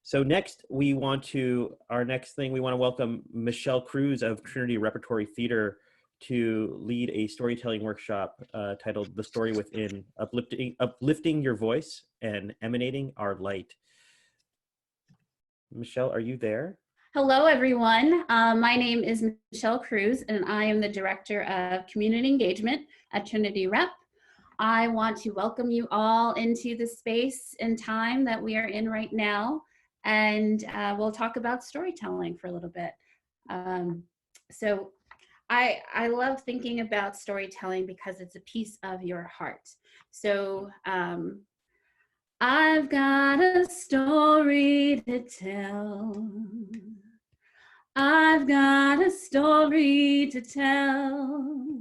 So next, our next thing, we want to welcome Michelle Cruz of Trinity Repertory Theater to lead a storytelling workshop titled The Story Within, Uplifting Your Voice and Emanating Our Light. Michelle, are you there? Hello, everyone. My name is Michelle Cruz, and I am the Director of Community Engagement at Trinity Rep. I want to welcome you all into the space and time that we are in right now, and we'll talk about storytelling for a little bit. So I love thinking about storytelling because it's a piece of your heart. So I've got a story to tell. I've got a story to tell.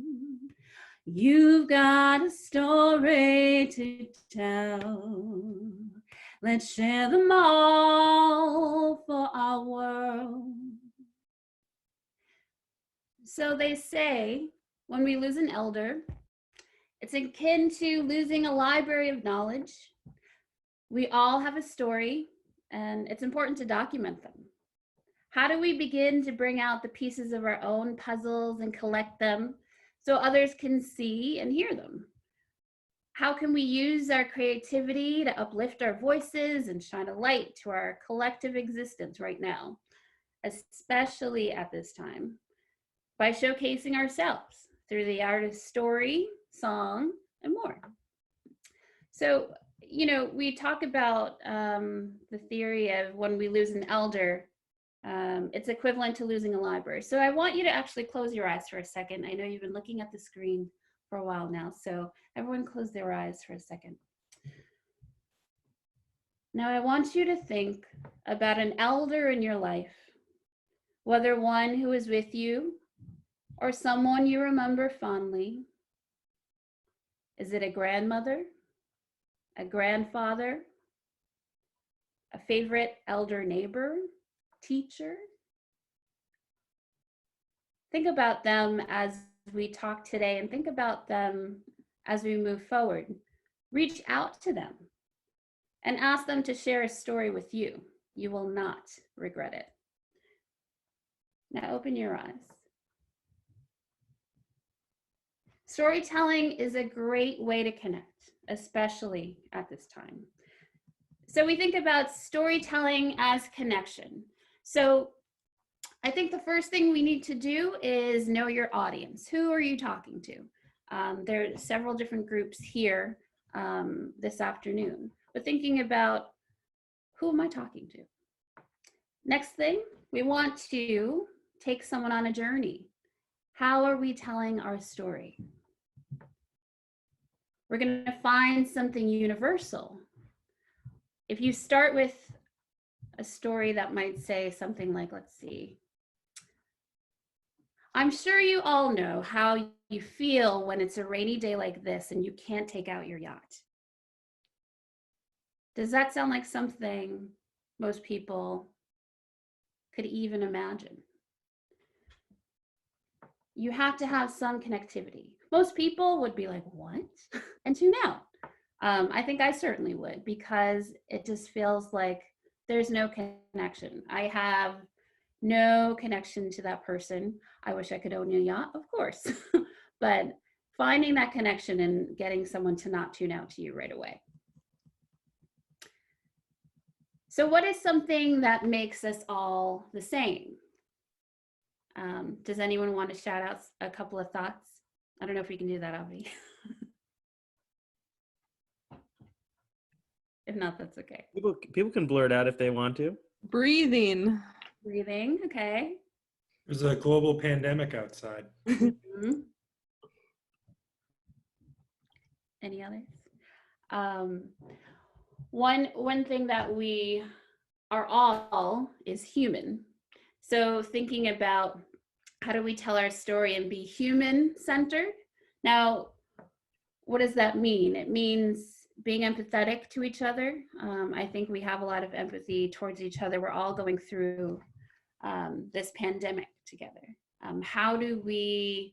You've got a story to tell. Let's share them all for our world. So they say when we lose an elder, it's akin to losing a library of knowledge. We all have a story, and it's important to document them. How do we begin to bring out the pieces of our own puzzles and collect them so others can see and hear them? How can we use our creativity to uplift our voices and shine a light to our collective existence right now, especially at this time, by showcasing ourselves through the art of story, song, and more? So, you know, we talk about the theory of when we lose an elder, it's equivalent to losing a library. So I want you to actually close your eyes for a second. I know you've been looking at the screen for a while now, so everyone close their eyes for a second. Now I want you to think about an elder in your life, whether one who is with you or someone you remember fondly. Is it a grandmother, a grandfather, a favorite elder neighbor, teacher? Think about them as we talk today, and think about them as we move forward. Reach out to them and ask them to share a story with you. You will not regret it. Now open your eyes. Storytelling is a great way to connect, especially at this time. So we think about storytelling as connection. So I think the first thing we need to do is know your audience. Who are you talking to? There are several different groups here this afternoon, but thinking about who am I talking to? Next thing, we want to take someone on a journey. How are we telling our story? We're going to find something universal. If you start with a story that might say something like, let's see, I'm sure you all know how you feel when it's a rainy day like this and you can't take out your yacht. Does that sound like something most people could even imagine? You have to have some connectivity. Most people would be like, what? And tune out. I think I certainly would, because it just feels like there's no connection. I have no connection to that person. I wish I could own a yacht, of course. But finding that connection and getting someone to not tune out to you right away. So what is something that makes us all the same? Does anyone want to shout out a couple of thoughts? I don't know if we can do that, Avi. If not, that's okay. People can blur it out if they want to. Breathing. Breathing, okay. There's a global pandemic outside. Mm-hmm. Any others? One thing that we are all is human. So thinking about how do we tell our story and be human-centered? Now, what does that mean? It means being empathetic to each other. I think we have a lot of empathy towards each other. We're all going through this pandemic together. How do we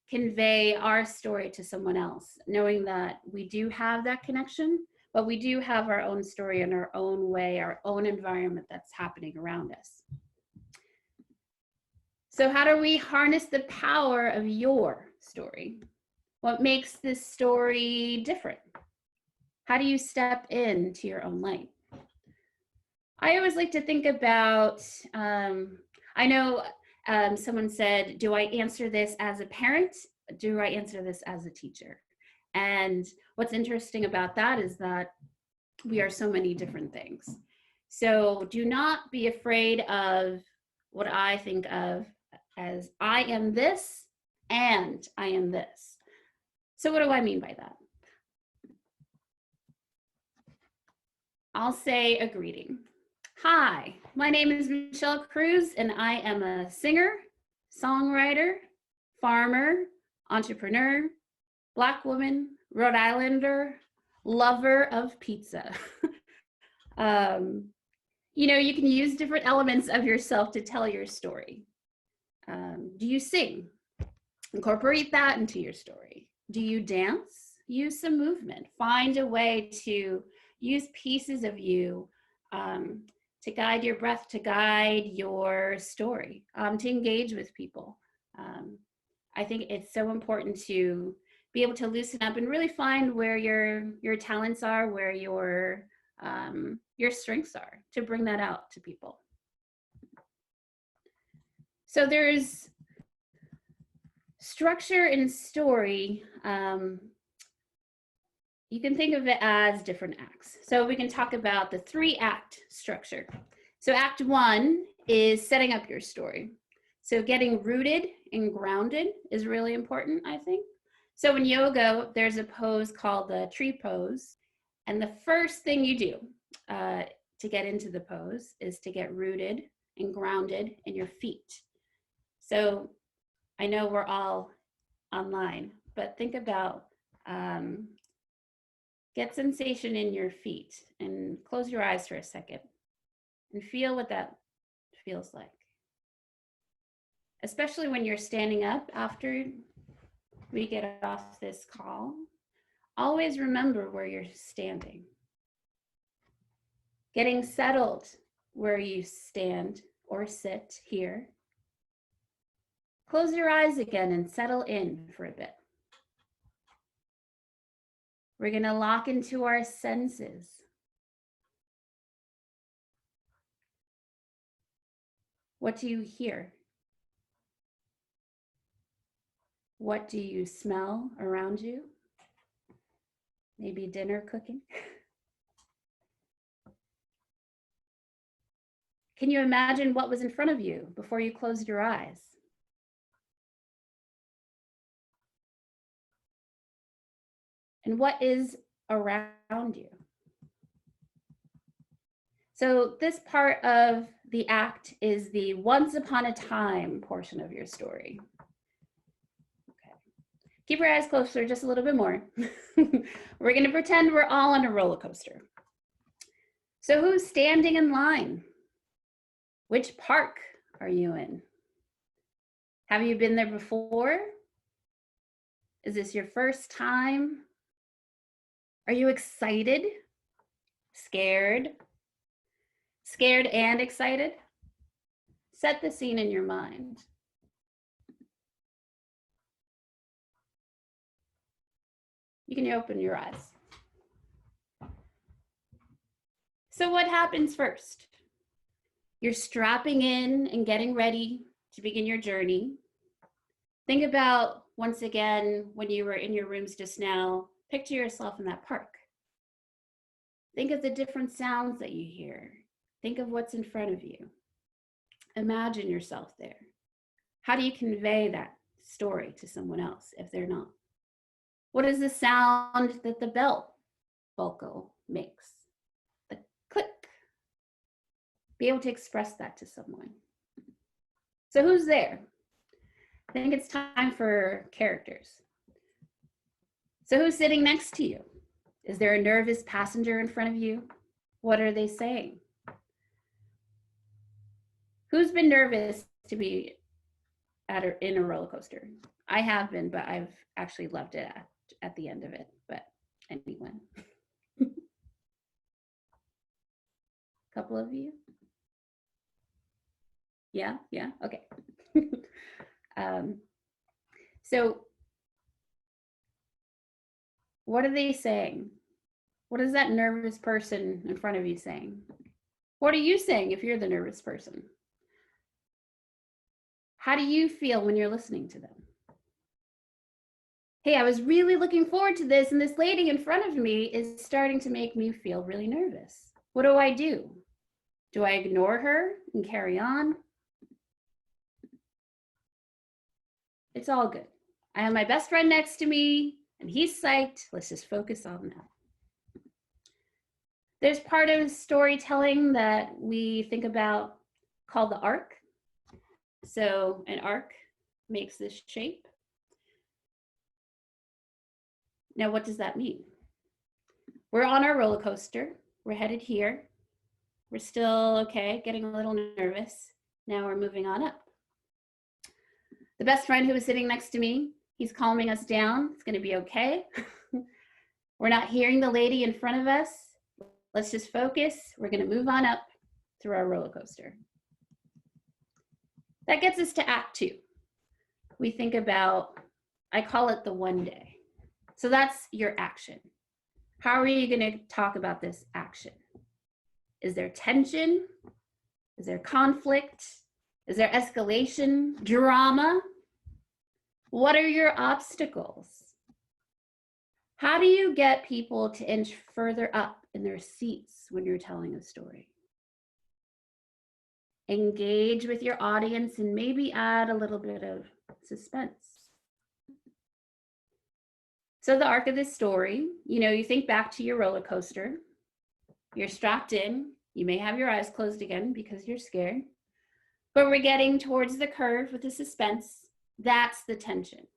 convey our story to someone else, knowing that we do have that connection, but we do have our own story in our own way, our own environment that's happening around us. So how do we harness the power of your story? What makes this story different? How do you step into your own light? I always like to think about, I know someone said, do I answer this as a parent? Do I answer this as a teacher? And what's interesting about that is that we are so many different things. So do not be afraid of what I think of as I am this and I am this. So what do I mean by that? I'll say a greeting. Hi, my name is Michelle Cruz, and I am a singer, songwriter, farmer, entrepreneur, Black woman, Rhode Islander, lover of pizza. You know, you can use different elements of yourself to tell your story. Do you sing? Incorporate that into your story. Do you dance? Use some movement. Find a way to use pieces of you to guide your breath, to guide your story, to engage with people. I think it's so important to be able to loosen up and really find where your talents are, where your strengths are, to bring that out to people. So there's structure in story. You can think of it as different acts. So we can talk about the 3-act structure. So act 1 is setting up your story. So getting rooted and grounded is really important, I think. So in yoga, there's a pose called the tree pose. And the first thing you do to get into the pose is to get rooted and grounded in your feet. So I know we're all online, but think about get sensation in your feet and close your eyes for a second and feel what that feels like. Especially when you're standing up after we get off this call, always remember where you're standing. Getting settled where you stand or sit here. Close your eyes again and settle in for a bit. We're going to lock into our senses. What do you hear? What do you smell around you? Maybe dinner cooking. Can you imagine what was in front of you before you closed your eyes? And what is around you? So this part of the act is the once upon a time portion of your story. Okay. Keep your eyes closed for just a little bit more. We're going to pretend we're all on a roller coaster. So who's standing in line? Which park are you in? Have you been there before? Is this your first time? Are you excited? Scared? Scared and excited? Set the scene in your mind. You can open your eyes. So what happens first? You're strapping in and getting ready to begin your journey. Think about, once again, when you were in your rooms just now, picture yourself in that park. Think of the different sounds that you hear. Think of what's in front of you. Imagine yourself there. How do you convey that story to someone else if they're not? What is the sound that the belt buckle makes? The click. Be able to express that to someone. So who's there? I think it's time for characters. So who's sitting next to you? Is there a nervous passenger in front of you? What are they saying? Who's been nervous to be in a roller coaster? I have been, but I've actually loved it at the end of it. But anyone? Couple of you? Yeah, okay. So what are they saying? What is that nervous person in front of you saying? What are you saying if you're the nervous person? How do you feel when you're listening to them? Hey, I was really looking forward to this, and this lady in front of me is starting to make me feel really nervous. What do I do? Do I ignore her and carry on? It's all good. I have my best friend next to me, and he's psyched. Let's just focus on that. There's part of storytelling that we think about called the arc. So an arc makes this shape. Now, what does that mean? We're on our roller coaster. We're headed here. We're still okay, getting a little nervous. Now we're moving on up. The best friend who was sitting next to me, he's calming us down. It's going to be okay. We're not hearing the lady in front of us. Let's just focus. We're going to move on up through our roller coaster. That gets us to Act 2. We think about, I call it the one day. So that's your action. How are you going to talk about this action? Is there tension? Is there conflict? Is there escalation, drama? What are your obstacles? How do you get people to inch further up in their seats when you're telling a story? Engage with your audience and maybe add a little bit of suspense. So the arc of this story, you think back to your roller coaster. You're strapped in. You may have your eyes closed again because you're scared. But we're getting towards the curve with the suspense. That's the tension.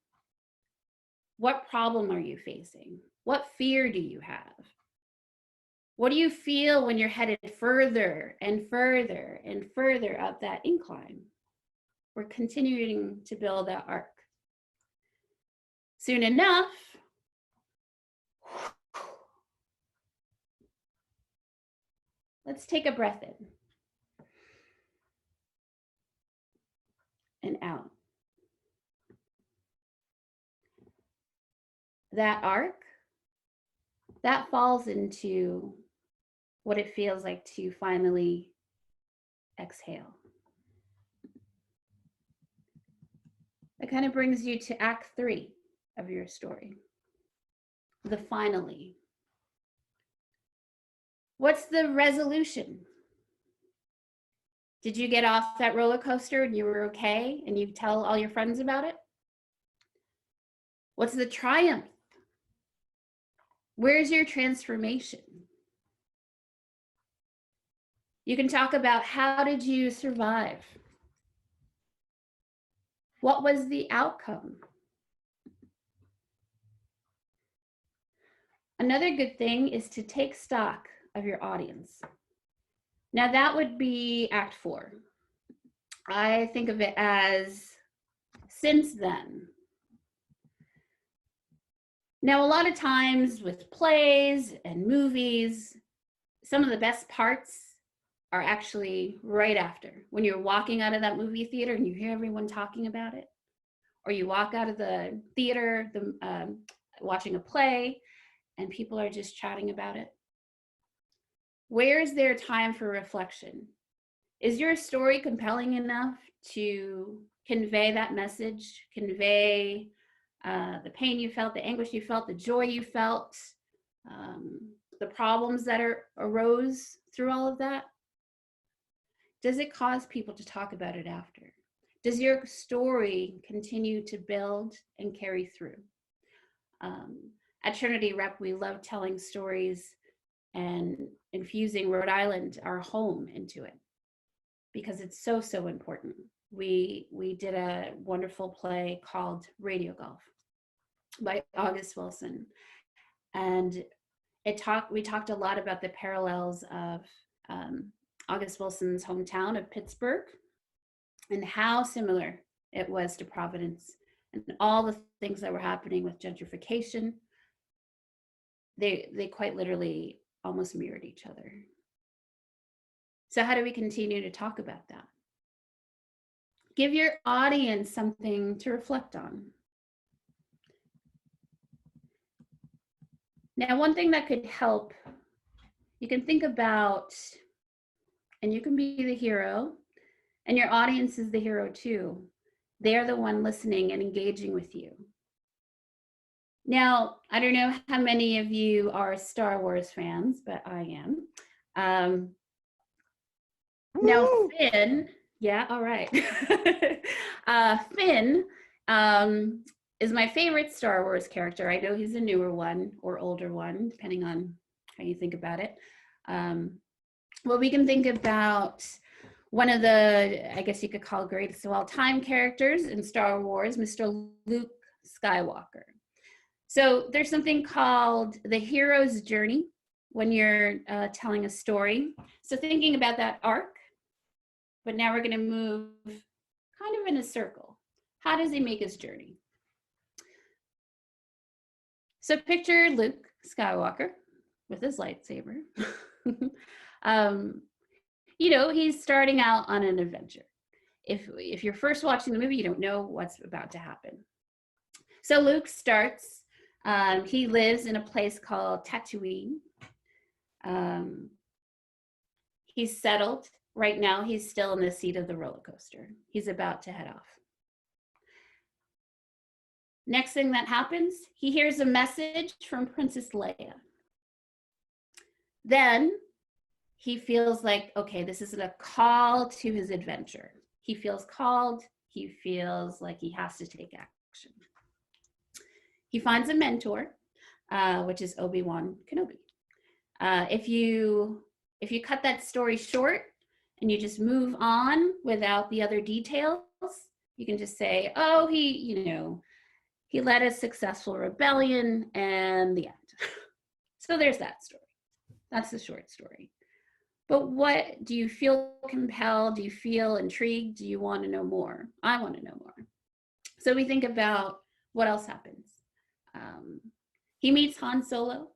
What problem are you facing? What fear do you have? What do you feel when you're headed further and further and further up that incline? We're continuing to build that arc. Soon enough, let's take a breath in and out. That arc, that falls into what it feels like to finally exhale. That kind of brings you to Act 3 of your story, the finally. What's the resolution? Did you get off that roller coaster and you were okay and you tell all your friends about it? What's the triumph? Where's your transformation? You can talk about how did you survive? What was the outcome? Another good thing is to take stock of your audience. Now that would be Act 4. I think of it as since then. Now, a lot of times with plays and movies, some of the best parts are actually right after. When you're walking out of that movie theater and you hear everyone talking about it, or you walk out of the theater watching a play and people are just chatting about it. Where is there time for reflection? Is your story compelling enough to convey that message, convey the pain you felt, the anguish you felt, the joy you felt, the problems that arose through all of that? Does it cause people to talk about it after? Does your story continue to build and carry through? At Trinity Rep, we love telling stories and infusing Rhode Island, our home, into it because it's so, so important. We did a wonderful play called Radio Golf by August Wilson. And we talked a lot about the parallels of August Wilson's hometown of Pittsburgh and how similar it was to Providence and all the things that were happening with gentrification. They quite literally almost mirrored each other. So how do we continue to talk about that? Give your audience something to reflect on. Now, one thing that could help, you can think about, and you can be the hero, and your audience is the hero too. They're the one listening and engaging with you. Now, I don't know how many of you are Star Wars fans, but I am. Now, Finn, yeah, all right. Finn is my favorite Star Wars character. I know he's a newer one or older one, depending on how you think about it. Well, we can think about one of the, I guess you could call greatest of all time characters in Star Wars, Mr. Luke Skywalker. So there's something called the hero's journey when you're telling a story. So thinking about that arc, but now we're going to move kind of in a circle. How does he make his journey? So picture Luke Skywalker with his lightsaber. You know, he's starting out on an adventure. If you're first watching the movie, you don't know what's about to happen. So Luke starts, he lives in a place called Tatooine. He's settled. Right now, he's still in the seat of the roller coaster. He's about to head off. Next thing that happens, he hears a message from Princess Leia. Then he feels like, okay, this is a call to his adventure. He feels called. He feels like he has to take action. He finds a mentor, which is Obi-Wan Kenobi. If you cut that story short and you just move on without the other details, you can just say, oh, he led a successful rebellion and the end. So there's that story. That's the short story. But what do you feel compelled? Do you feel intrigued? Do you want to know more? I want to know more. So we think about what else happens. He meets Han Solo.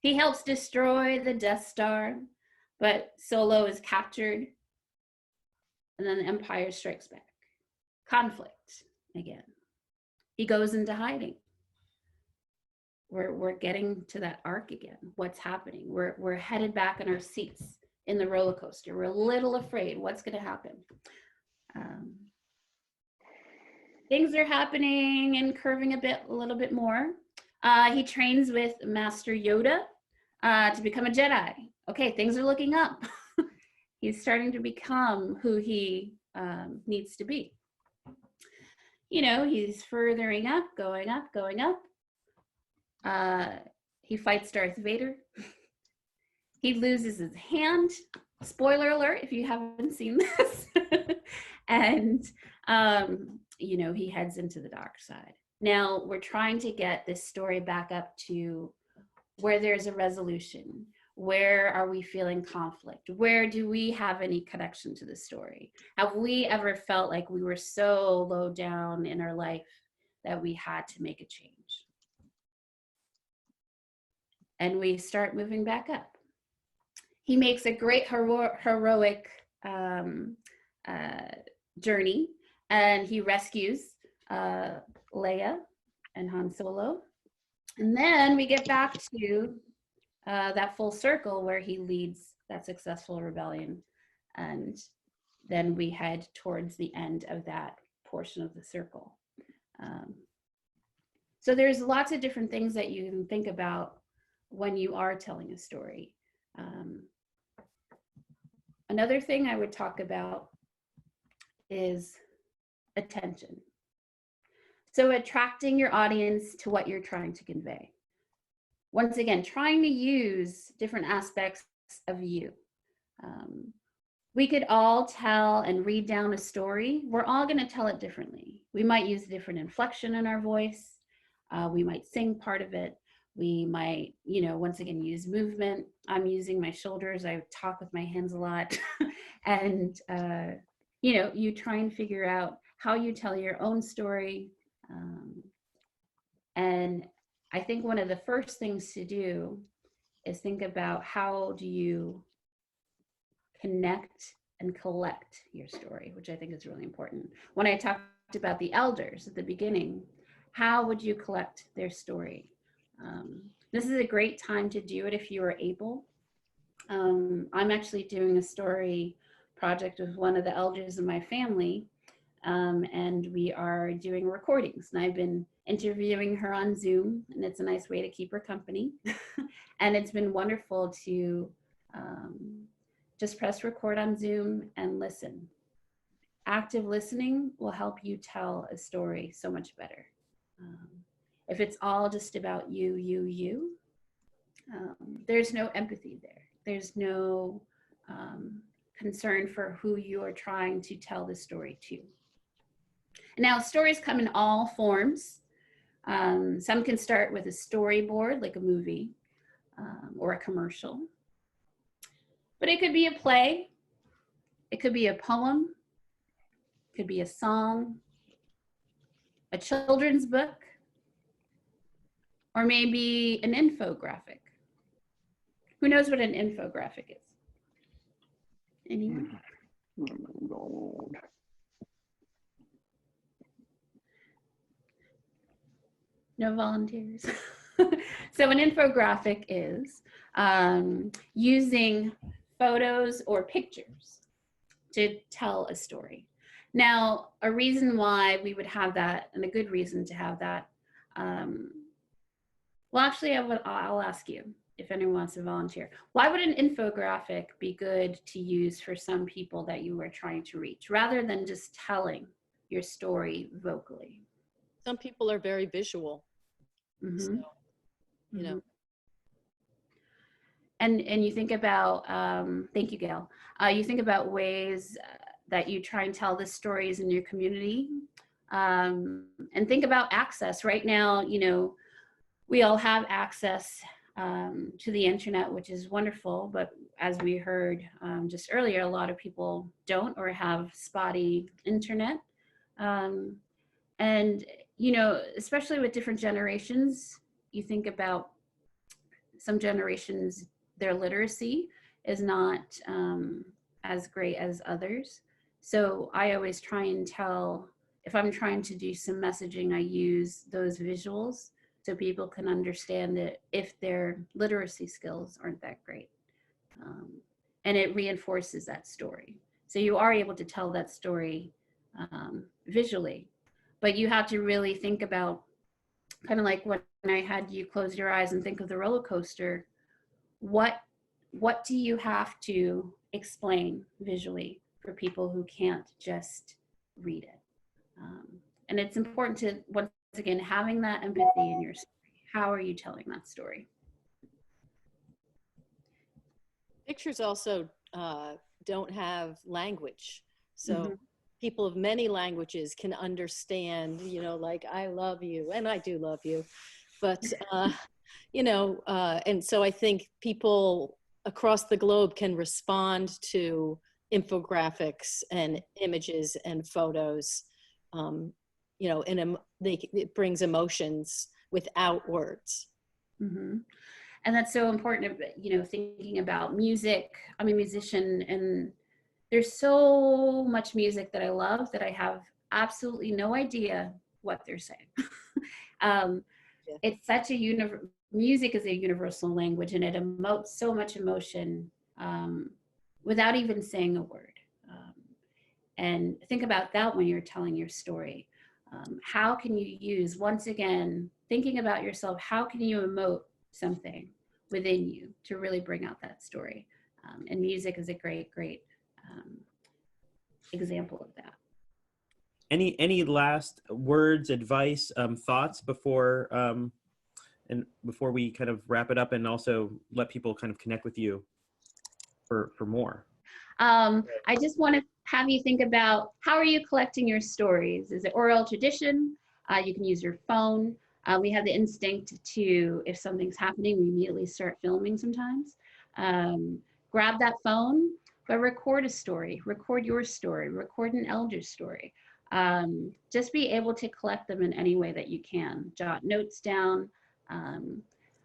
He helps destroy the Death Star, but Solo is captured. And then the Empire strikes back. Conflict again. He goes into hiding. We're getting to that arc again. What's happening? We're headed back in our seats in the roller coaster. We're a little afraid. What's going to happen? Things are happening and curving a little bit more. He trains with Master Yoda to become a Jedi. Okay, things are looking up. He's starting to become who he needs to be. You know, he's furthering up, going up, going up. He fights Darth Vader. He loses his hand. Spoiler alert if you haven't seen this. And, you know, he heads into the dark side. Now, we're trying to get this story back up to where there's a resolution. Where are we feeling conflict? Where do we have any connection to the story? Have we ever felt like we were so low down in our life that we had to make a change? And we start moving back up. He makes a great heroic journey, and he rescues Leia and Han Solo. And then we get back to that full circle where he leads that successful rebellion. And then we head towards the end of that portion of the circle. So there's lots of different things that you can think about when you are telling a story. Another thing I would talk about is attention. So attracting your audience to what you're trying to convey. Once again, trying to use different aspects of you. We could all tell and read down a story. We're all going to tell it differently. We might use a different inflection in our voice. We might sing part of it. We might, you know, once again, use movement. I'm using my shoulders. I talk with my hands a lot. And, you know, you try and figure out how you tell your own story. And I think one of the first things to do is think about how do you connect and collect your story, which I think is really important. When I talked about the elders at the beginning, how would you collect their story? This is a great time to do it if you are able. I'm actually doing a story project with one of the elders in my family, and we are doing recordings. And I've been interviewing her on Zoom, and it's a nice way to keep her company. And it's been wonderful to just press record on Zoom and listen. Active listening will help you tell a story so much better. If it's all just about you, there's no empathy there. There's no concern for who you are trying to tell the story to. Now, stories come in all forms. Some can start with a storyboard, like a movie or a commercial. But it could be a play. It could be a poem. It could be a song, a children's book, or maybe an infographic. Who knows what an infographic is? Anyone? No volunteers. So an infographic is using photos or pictures to tell a story. Now, a reason why we would have that, and a good reason to have that, well, actually, I'll ask you if anyone wants to volunteer. Why would an infographic be good to use for some people that you are trying to reach, rather than just telling your story vocally? Some people are very visual. Mm-hmm. So, you know. And you think about, thank you, Gail. You think about ways that you try and tell the stories in your community, and think about access. Right now, you know, we all have access to the internet, which is wonderful. But as we heard just earlier, a lot of people don't or have spotty internet. And, you know, especially with different generations, you think about some generations, their literacy is not as great as others. So I always try and tell, if I'm trying to do some messaging, I use those visuals so people can understand it if their literacy skills aren't that great. And it reinforces that story. So you are able to tell that story visually, but you have to really think about, kind of like when I had you close your eyes and think of the roller coaster, what do you have to explain visually for people who can't just read it? And it's important to, once again, having that empathy in your story. How are you telling that story? Pictures also don't have language. So people of many languages can understand, you know, like, I love you, and I do love you. But, you know, and so I think people across the globe can respond to infographics and images and photos, you know, and it brings emotions without words. And that's so important, you know, thinking about music. I'm a musician, and there's so much music that I love that I have absolutely no idea what they're saying. It's such a music is a universal language, and it emotes so much emotion without even saying a word. And think about that when you're telling your story. How can you use, once again, thinking about yourself, how can you emote something within you to really bring out that story? And music is a great example of that. Any last words, advice, thoughts before before we kind of wrap it up, and also let people kind of connect with you for more? I just want to have you think about, how are you collecting your stories? Is it oral tradition? You can use your phone. We have the instinct to, if something's happening, we immediately start filming sometimes. Grab that phone, but record a story, record your story, record an elder's story. Just be able to collect them in any way that you can. Jot notes down,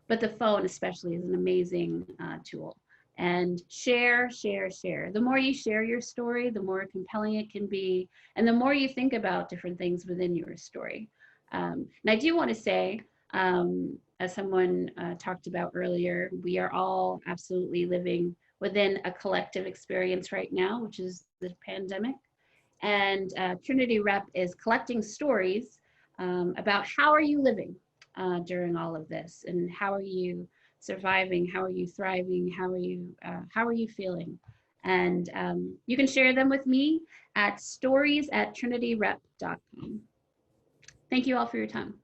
but the phone especially is an amazing tool. and share, share, share. The more you share your story, the more compelling it can be, and the more you think about different things within your story. And I do want to say, as someone talked about earlier, we are all absolutely living within a collective experience right now, which is the pandemic. And Trinity Rep is collecting stories about how are you living during all of this, and how are you surviving, how are you thriving, how are you feeling. And you can share them with me at stories@trinityrep.com. Thank you all for your time.